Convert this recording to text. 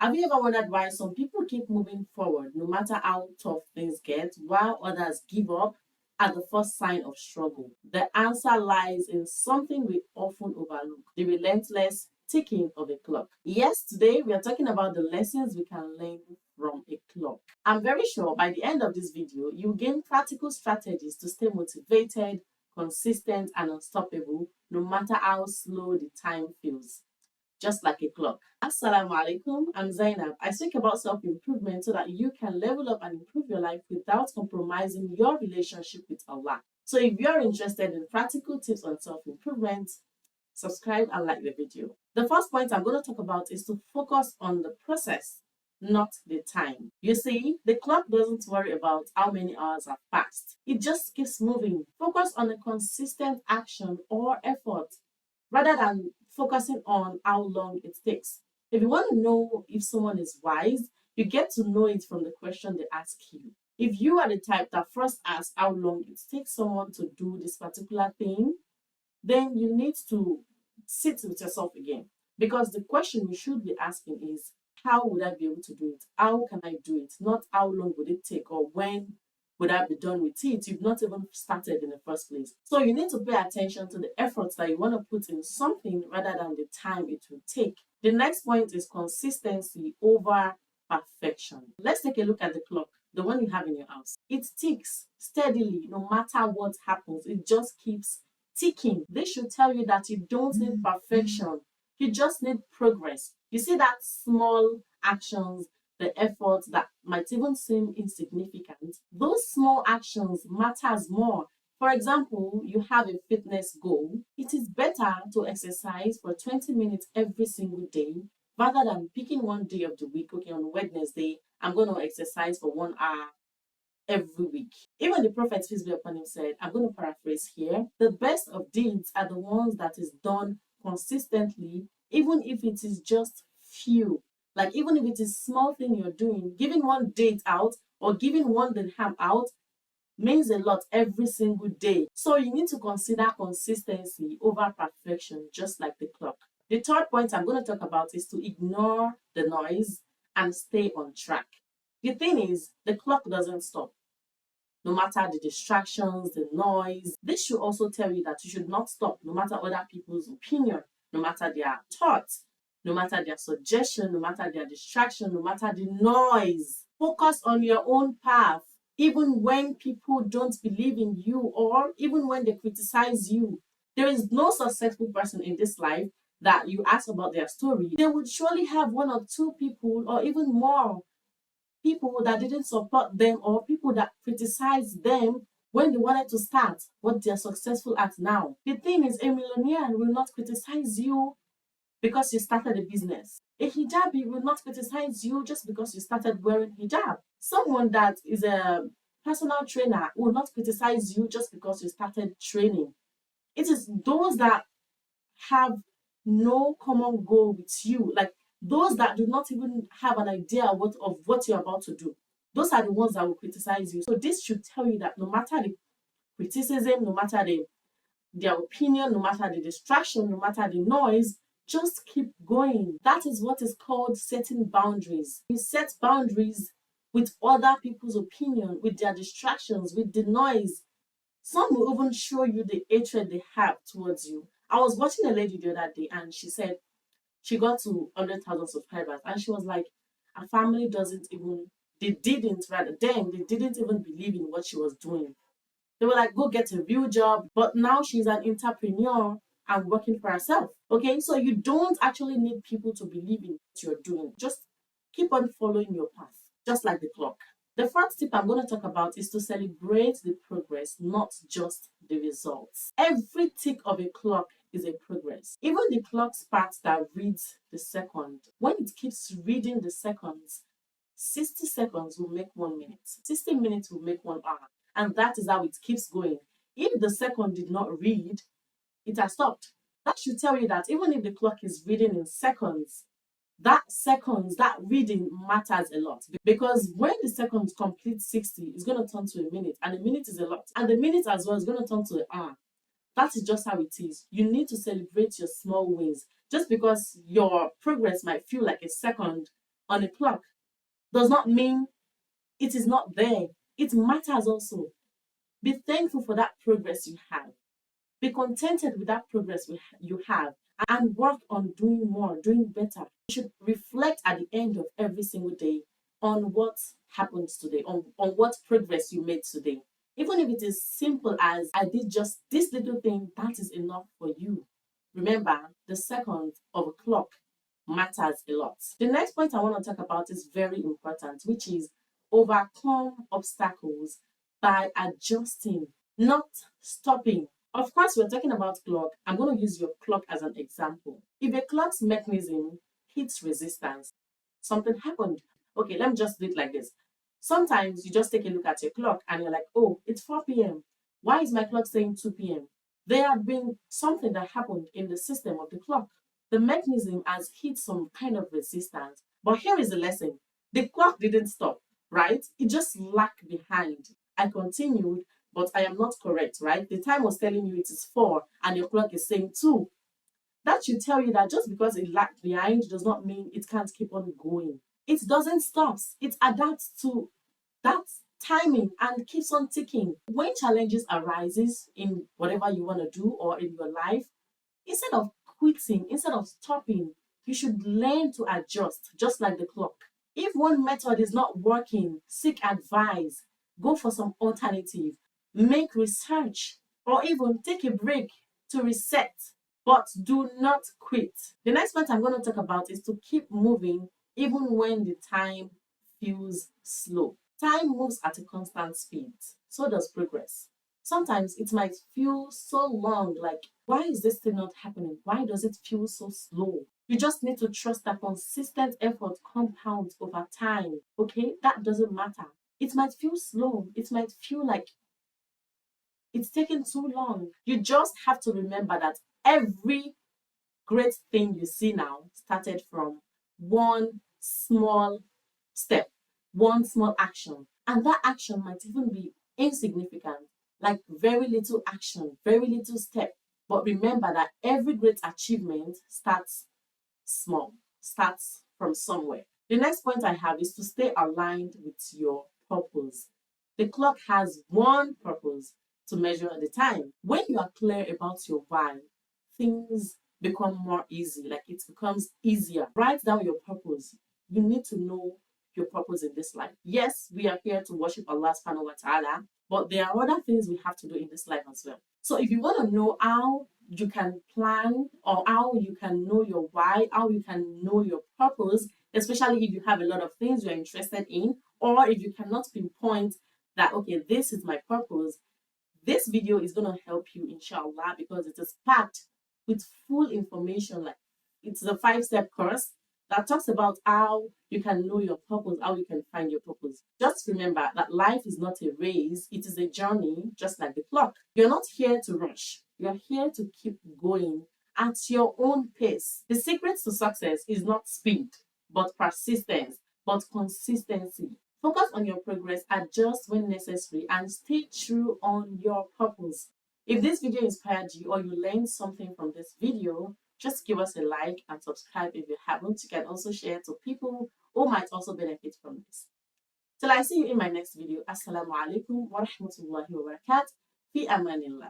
Have you ever wondered why some people keep moving forward no matter how tough things get, while others give up at the first sign of struggle? The answer lies in something we often overlook: the relentless ticking of a clock. Yes, today we are talking about the lessons we can learn from a clock. I'm very sure by the end of this video, you'll gain practical strategies to stay motivated, consistent, and unstoppable no matter how slow the time feels, just like a clock. Assalamu alaikum, I'm Zainab. I speak about self-improvement so that you can level up and improve your life without compromising your relationship with Allah. So if you're interested in practical tips on self-improvement, subscribe and like the video. The first point I'm going to talk about is to focus on the process, not the time. You see, the clock doesn't worry about how many hours have passed. It just keeps moving. Focus on a consistent action or effort rather than focusing on how long it takes. If you want to know if someone is wise, you get to know it from the question they ask you. If you are the type that first asks how long it takes someone to do this particular thing, then you need to sit with yourself again. Because the question you should be asking is, how would I be able to do it? How can I do it? Not how long would it take or when would I be done with it? You've not even started in the first place. So you need to pay attention to the efforts that you want to put in something rather than the time it will take. The next point is consistency over perfection. Let's take a look at the clock, the one you have in your house. It ticks steadily no matter what happens. It just keeps ticking. This should tell you that you don't need perfection. You just need progress. You see that small actions, the efforts that might even seem insignificant, those small actions matters more. For example, you have a fitness goal. It is better to exercise for 20 minutes every single day rather than picking one day of the week. Okay, on Wednesday, I'm going to exercise for 1 hour every week. Even the Prophet, peace be upon him, said, I'm going to paraphrase here, the best of deeds are the ones that is done consistently, even if it is just few. Like even if it is small thing you're doing, giving one date out or giving one dirham out means a lot every single day. So you need to consider consistency over perfection, just like the clock. The third point I'm going to talk about is to ignore the noise and stay on track. The thing is, the clock doesn't stop. No matter the distractions, the noise, this should also tell you that you should not stop no matter other people's opinion, no matter their thoughts, no matter their suggestion, no matter their distraction, no matter the noise. Focus on your own path, even when people don't believe in you or even when they criticize you. There is no successful person in this life that you ask about their story. They would surely have one or two people or even more people that didn't support them or people that criticized them when they wanted to start what they're successful at now. The thing is, a millionaire will not criticize you because you started a business. A hijabi will not criticize you just because you started wearing hijab. Someone that is a personal trainer will not criticize you just because you started training. It is those that have no common goal with you, like those that do not even have an idea of what you're about to do. Those are the ones that will criticize you. So this should tell you that no matter the criticism, no matter their opinion, no matter the distraction, no matter the noise, just keep going. That is what is called setting boundaries. You set boundaries with other people's opinion, with their distractions, with the noise. Some will even show you the hatred they have towards you. I was watching a lady the other day and she said she got to 100,000 subscribers and she was like, her family doesn't even, they didn't even believe in what she was doing. They were like, go get a real job. But now she's an entrepreneur and working for herself. Okay, so you don't actually need people to believe in what you're doing. Just keep on following your path, just like the clock. The first tip I'm going to talk about is to celebrate the progress, not just the results. Every tick of a clock is a progress. Even the clock's part that reads the second, when it keeps reading the seconds, 60 seconds will make 1 minute, 60 minutes will make 1 hour, and that is how it keeps going. If the second did not read, it has stopped. That should tell you that even if the clock is reading in seconds, that reading matters a lot, because when the seconds complete 60, it's going to turn to a minute, and a minute is a lot, and the minute as well is going to turn to an hour. That is just how it is. You need to celebrate your small wins. Just because your progress might feel like a second on a clock does not mean it is not there. It matters also. Be thankful for that progress you have. Be contented with that progress you have and work on doing more, doing better. You should reflect at the end of every single day on what happens today, on what progress you made today. Even if it is simple as I did just this little thing, that is enough for you. Remember, the second of a clock matters a lot. The next point I want to talk about is very important, which is overcome obstacles by adjusting, not stopping. Of course, we're talking about clock. I'm going to use your clock as an example. If a clock's mechanism hits resistance, something happened. Okay, let me just do it like this. Sometimes you just take a look at your clock and you're like, oh, it's 4 p.m. Why is my clock saying 2 p.m.? There had been something that happened in the system of the clock. The mechanism has hit some kind of resistance. But here is the lesson. The clock didn't stop, right? It just lagged behind. I continued, but I am not correct, right? The time was telling you it is 4 and your clock is saying 2. That should tell you that just because it lagged behind does not mean it can't keep on going. It doesn't stop. It adapts to that timing and keeps on ticking. When challenges arises in whatever you want to do or in your life, instead of quitting, instead of stopping, you should learn to adjust, just like the clock. If one method is not working, seek advice, go for some alternative, make research, or even take a break to reset. But do not quit. The next point I'm going to talk about is to keep moving even when the time feels slow. Time moves at a constant speed. So does progress. Sometimes it might feel so long, like, why is this thing not happening? Why does it feel so slow? You just need to trust that consistent effort compounds over time. Okay, that doesn't matter. It might feel slow, it might feel like it's taking too long. You just have to remember that every great thing you see now started from one small step, one small action. And that action might even be insignificant, like very little action, very little step. But remember that every great achievement starts small, starts from somewhere. The next point I have is to stay aligned with your purpose. The clock has one purpose, to measure the time. When you are clear about your why, things become more easy, like it becomes easier. Write down your purpose. You need to know your purpose in this life. Yes, we are here to worship Allah subhanahu wa ta'ala, but there are other things we have to do in this life as well. So if you want to know how you can plan or how you can know your why, how you can know your purpose, especially if you have a lot of things you're interested in, or if you cannot pinpoint that, okay, this is my purpose, this video is going to help you, inshallah, because it is packed with full information. Like, it's a 5-step course that talks about how you can know your purpose, how you can find your purpose. Just remember that life is not a race, it is a journey, just like the clock. You're not here to rush, you're here to keep going at your own pace. The secret to success is not speed, but persistence, but consistency. Focus on your progress, adjust when necessary, and stay true on your purpose. If this video inspired you or you learned something from this video, just give us a like and subscribe if you haven't. You can also share to people who might also benefit from this. Till I see you in my next video. Assalamu alaikum wa rahmatullahi wa barakatuh. Fi amanillah.